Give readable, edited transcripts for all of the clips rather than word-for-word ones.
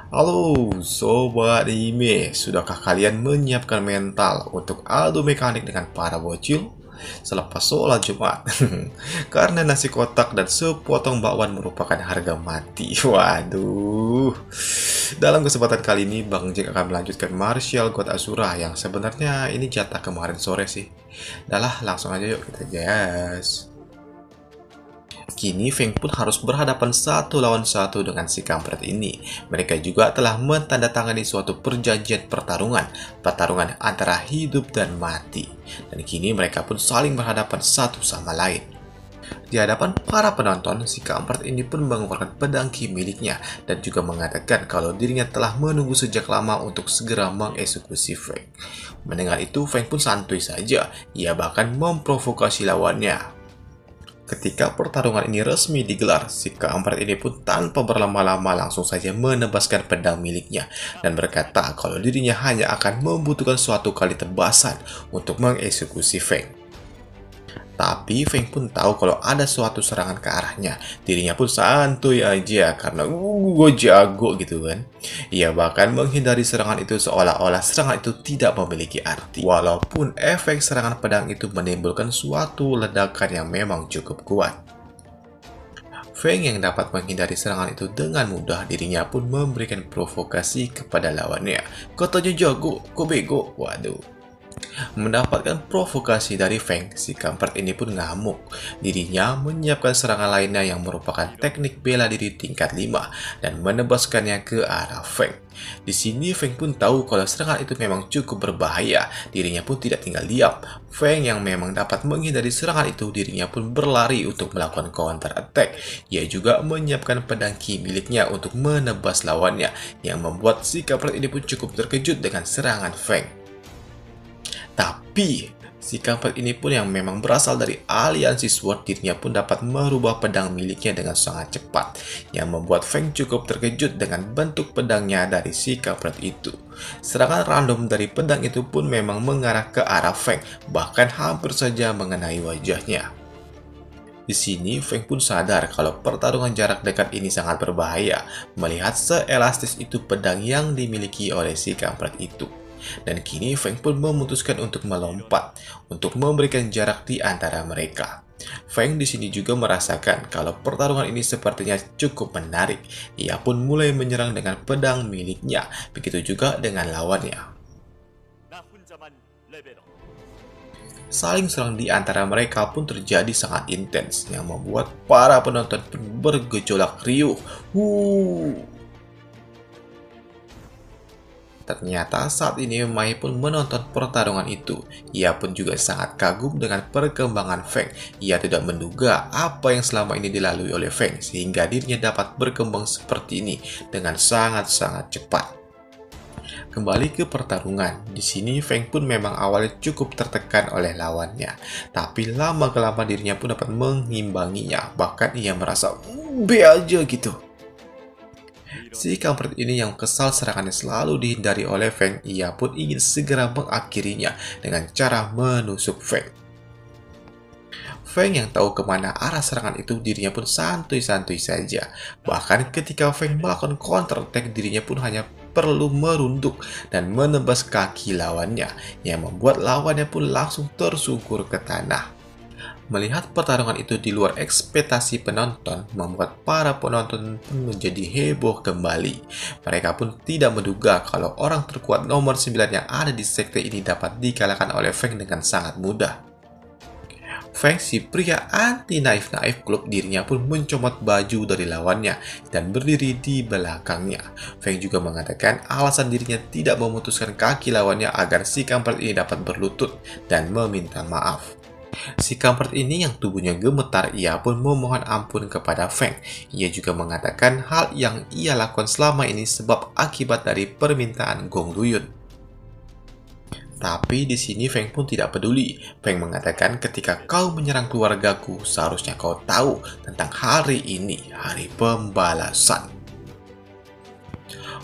Halo Sobat Anime, sudahkah kalian menyiapkan mental untuk adu mekanik dengan para bocil? Selepas sholat Jumat. Karena nasi kotak dan sepotong bakwan merupakan harga mati. Waduh. Dalam kesempatan kali ini Bang Jack akan melanjutkan Martial God Asura yang sebenarnya ini jatah kemarin sore sih. Dah langsung aja yuk kita gas. Kini Feng pun harus berhadapan satu lawan satu dengan si kampret ini. Mereka juga telah mentandatangani suatu perjanjian pertarungan antara hidup dan mati. Dan kini mereka pun saling berhadapan satu sama lain. Di hadapan para penonton, si kampret ini pun mengeluarkan pedang ki miliknya dan juga mengatakan kalau dirinya telah menunggu sejak lama untuk segera mengeksekusi Feng. Mendengar itu, Feng pun santuy saja. Ia bahkan memprovokasi lawannya. Ketika pertarungan ini resmi digelar, si kampret ini pun tanpa berlama-lama langsung saja menebaskan pedang miliknya dan berkata kalau dirinya hanya akan membutuhkan suatu kali tebasan untuk mengeksekusi Feng. Tapi Feng pun tahu kalau ada suatu serangan ke arahnya. Dirinya pun santuy aja karena gue jago gitu kan. Ia bahkan menghindari serangan itu seolah-olah serangan itu tidak memiliki arti. Walaupun efek serangan pedang itu menimbulkan suatu ledakan yang memang cukup kuat. Feng yang dapat menghindari serangan itu dengan mudah, dirinya pun memberikan provokasi kepada lawannya. Katanya jago, kok bego? Waduh. Mendapatkan provokasi dari Feng, si kampret ini pun ngamuk. Dirinya menyiapkan serangan lainnya yang merupakan teknik bela diri tingkat 5 dan menebaskannya ke arah Feng. Di sini Feng pun tahu kalau serangan itu memang cukup berbahaya. Dirinya pun tidak tinggal diam. Feng yang memang dapat menghindari serangan itu, dirinya pun berlari untuk melakukan counter attack. Ia juga menyiapkan pedang ki miliknya untuk menebas lawannya, yang membuat si kampret ini pun cukup terkejut dengan serangan Feng. Tapi, si kampret ini pun yang memang berasal dari aliansi Sword, dirinya pun dapat merubah pedang miliknya dengan sangat cepat, yang membuat Feng cukup terkejut dengan bentuk pedangnya dari si kampret itu. Serangan random dari pedang itu pun memang mengarah ke arah Feng, bahkan hampir saja mengenai wajahnya. Di sini, Feng pun sadar kalau pertarungan jarak dekat ini sangat berbahaya, melihat seelastis itu pedang yang dimiliki oleh si kampret itu. Dan kini Feng pun memutuskan untuk melompat untuk memberikan jarak di antara mereka. Feng di sini juga merasakan kalau pertarungan ini sepertinya cukup menarik. Ia pun mulai menyerang dengan pedang miliknya, begitu juga dengan lawannya. Saling serang di antara mereka pun terjadi sangat intens yang membuat para penonton pun bergejolak riuh. Ternyata saat ini Mai pun menonton pertarungan itu. Ia pun juga sangat kagum dengan perkembangan Feng. Ia tidak menduga apa yang selama ini dilalui oleh Feng sehingga dirinya dapat berkembang seperti ini dengan sangat-sangat cepat. Kembali ke pertarungan, di sini Feng pun memang awalnya cukup tertekan oleh lawannya, tapi lama-kelamaan dirinya pun dapat mengimbanginya. Bahkan ia merasa be aja gitu. Si kampret ini yang kesal serangannya selalu dihindari oleh Feng, ia pun ingin segera mengakhirinya dengan cara menusuk Feng. Feng yang tahu kemana arah serangan itu, dirinya pun santuy-santuy saja. Bahkan ketika Feng melakukan counter attack, dirinya pun hanya perlu merunduk dan menebas kaki lawannya, yang membuat lawannya pun langsung tersungkur ke tanah. Melihat pertarungan itu di luar ekspektasi penonton, membuat para penonton pun menjadi heboh kembali. Mereka pun tidak menduga kalau orang terkuat nomor 9 yang ada di sekte ini dapat dikalahkan oleh Feng dengan sangat mudah. Feng, si pria anti naif-naif klub, dirinya pun mencomot baju dari lawannya dan berdiri di belakangnya. Feng juga mengatakan alasan dirinya tidak memutuskan kaki lawannya agar si kampret ini dapat berlutut dan meminta maaf. Si kampret ini yang tubuhnya gemetar, ia pun memohon ampun kepada Feng. Ia juga mengatakan hal yang ia lakukan selama ini sebab akibat dari permintaan Gong Duyun. Tapi di sini Feng pun tidak peduli. Feng mengatakan ketika kau menyerang keluargaku, seharusnya kau tahu tentang hari ini, hari pembalasan.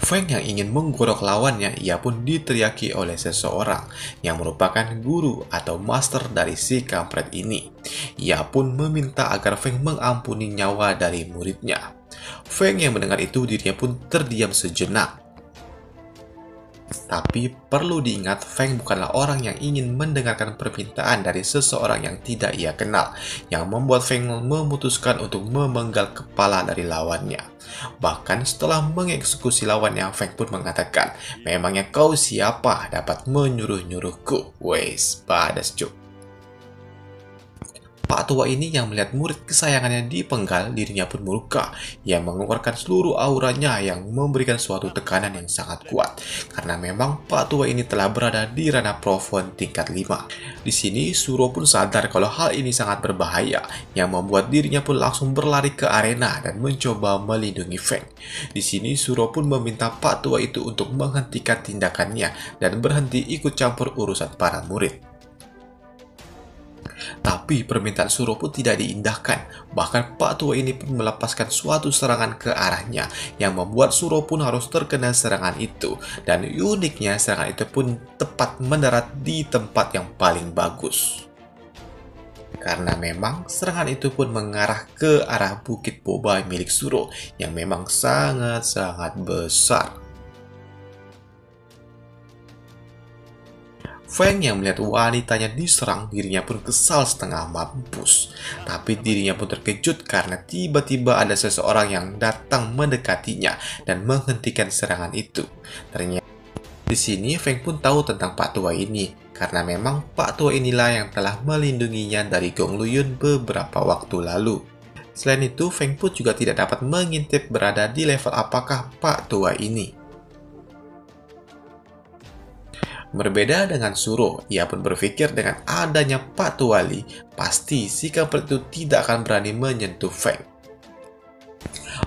Feng yang ingin menggorok lawannya, ia pun diteriaki oleh seseorang yang merupakan guru atau master dari si kampret ini. Ia pun meminta agar Feng mengampuni nyawa dari muridnya. Feng yang mendengar itu dirinya pun terdiam sejenak. Tapi perlu diingat, Feng bukanlah orang yang ingin mendengarkan permintaan dari seseorang yang tidak ia kenal, yang membuat Feng memutuskan untuk memenggal kepala dari lawannya. Bahkan setelah mengeksekusi lawannya, Feng pun mengatakan, "Memangnya kau siapa dapat menyuruh-nyuruhku?" Wes, badas cuk. Pak tua ini yang melihat murid kesayangannya dipenggal, dirinya pun murka. Ia mengeluarkan seluruh auranya yang memberikan suatu tekanan yang sangat kuat. Karena memang Pak tua ini telah berada di ranah Profon tingkat 5. Di sini Suro pun sadar kalau hal ini sangat berbahaya, yang membuat dirinya pun langsung berlari ke arena dan mencoba melindungi Feng. Di sini Suro pun meminta Pak tua itu untuk menghentikan tindakannya dan berhenti ikut campur urusan para murid. Tapi permintaan Suro pun tidak diindahkan. Bahkan Pak tua ini pun melepaskan suatu serangan ke arahnya yang membuat Suro pun harus terkena serangan itu. Dan uniknya serangan itu pun tepat mendarat di tempat yang paling bagus. Karena memang serangan itu pun mengarah ke arah Bukit Boba milik Suro yang memang sangat-sangat besar. Feng yang melihat wanitanya diserang, dirinya pun kesal setengah mampus. Tapi dirinya pun terkejut karena tiba-tiba ada seseorang yang datang mendekatinya dan menghentikan serangan itu. Ternyata di sini Feng pun tahu tentang Pak tua ini, karena memang Pak tua inilah yang telah melindunginya dari Gong Luyun beberapa waktu lalu. Selain itu, Feng pun juga tidak dapat mengintip berada di level apakah Pak tua ini. Berbeda dengan Suro, ia pun berpikir dengan adanya Pak Tuali, pasti si kampret itu tidak akan berani menyentuh Feng.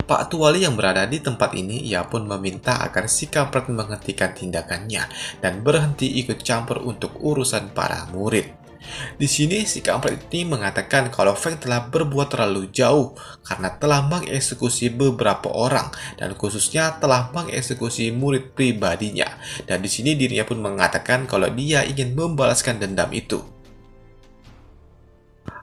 Pak Tuali yang berada di tempat ini, ia pun meminta agar si kampret menghentikan tindakannya dan berhenti ikut campur untuk urusan para murid. Di sini si kampret ini mengatakan kalau Feng telah berbuat terlalu jauh karena telah mengeksekusi beberapa orang dan khususnya telah mengeksekusi murid pribadinya. Dan di sini dirinya pun mengatakan kalau dia ingin membalaskan dendam itu.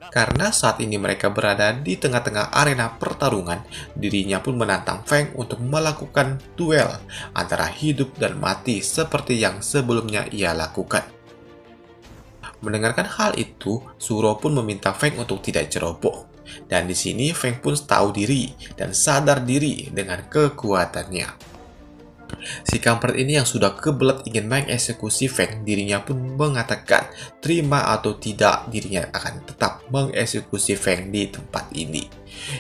Karena saat ini mereka berada di tengah-tengah arena pertarungan, dirinya pun menantang Feng untuk melakukan duel antara hidup dan mati seperti yang sebelumnya ia lakukan. Mendengarkan hal itu, Suro pun meminta Feng untuk tidak ceroboh. Dan di sini Feng pun tahu diri dan sadar diri dengan kekuatannya. Si kampret ini yang sudah kebelet ingin mengeksekusi Feng, dirinya pun mengatakan terima atau tidak dirinya akan tetap mengeksekusi Feng di tempat ini.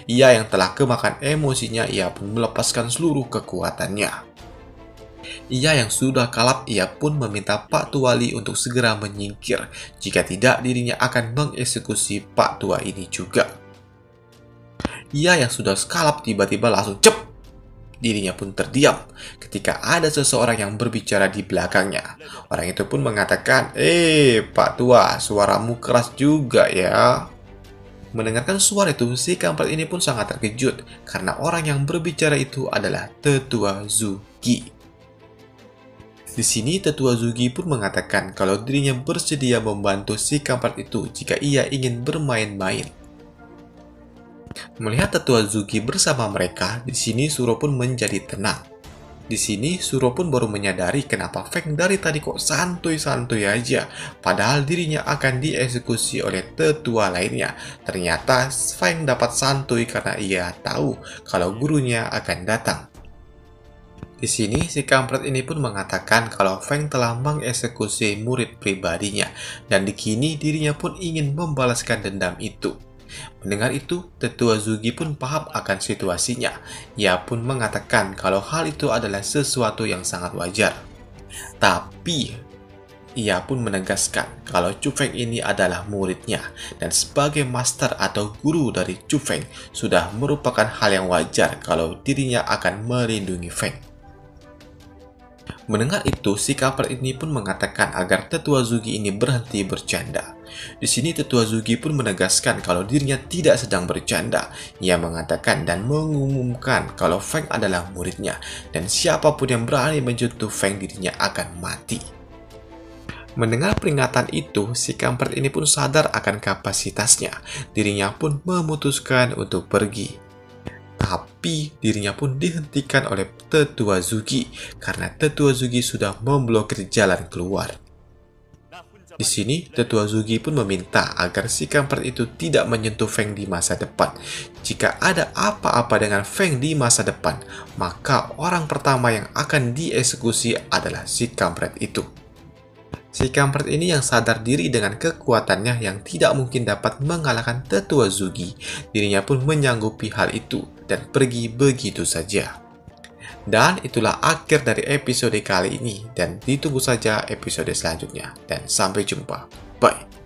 Ia yang telah kemakan emosinya, ia pun melepaskan seluruh kekuatannya. Ia yang sudah kalap, ia pun meminta Pak Tuali untuk segera menyingkir. Jika tidak, dirinya akan mengeksekusi Pak Tua ini juga. Ia yang sudah kalap tiba-tiba langsung cep. Dirinya pun terdiam ketika ada seseorang yang berbicara di belakangnya. Orang itu pun mengatakan, Pak Tua, suaramu keras juga ya." Mendengarkan suara itu, si kampret ini pun sangat terkejut karena orang yang berbicara itu adalah Tetua Zugi. Di sini Tetua Zugi pun mengatakan kalau dirinya bersedia membantu si kampret itu jika ia ingin bermain-main. Melihat Tetua Zugi bersama mereka, di sini Suro pun menjadi tenang. Di sini Suro pun baru menyadari kenapa Feng dari tadi kok santuy-santuy aja, padahal dirinya akan dieksekusi oleh tetua lainnya. Ternyata Feng dapat santuy karena ia tahu kalau gurunya akan datang. Di sini, si kampret ini pun mengatakan kalau Feng telah mengeksekusi murid pribadinya, dan kini dirinya pun ingin membalaskan dendam itu. Mendengar itu, Tetua Zugi pun paham akan situasinya. Ia pun mengatakan kalau hal itu adalah sesuatu yang sangat wajar. Tapi, ia pun menegaskan kalau Chu Feng ini adalah muridnya, dan sebagai master atau guru dari Chu Feng, sudah merupakan hal yang wajar kalau dirinya akan melindungi Feng. Mendengar itu, si kampret ini pun mengatakan agar Tetua Zugi ini berhenti bercanda. Di sini Tetua Zugi pun menegaskan kalau dirinya tidak sedang bercanda. Ia mengatakan dan mengumumkan kalau Feng adalah muridnya, dan siapapun yang berani menyentuh Feng dirinya akan mati. Mendengar peringatan itu, si kampret ini pun sadar akan kapasitasnya. Dirinya pun memutuskan untuk pergi. Tapi dirinya pun dihentikan oleh Tetua Zugi karena Tetua Zugi sudah memblokir jalan keluar. Di sini, Tetua Zugi pun meminta agar si kampret itu tidak menyentuh Feng di masa depan. Jika ada apa-apa dengan Feng di masa depan, maka orang pertama yang akan dieksekusi adalah si kampret itu. Si kampret ini yang sadar diri dengan kekuatannya yang tidak mungkin dapat mengalahkan Tetua Zugi, dirinya pun menyanggupi hal itu dan pergi begitu saja. Dan itulah akhir dari episode kali ini, dan ditunggu saja episode selanjutnya. Dan sampai jumpa. Bye.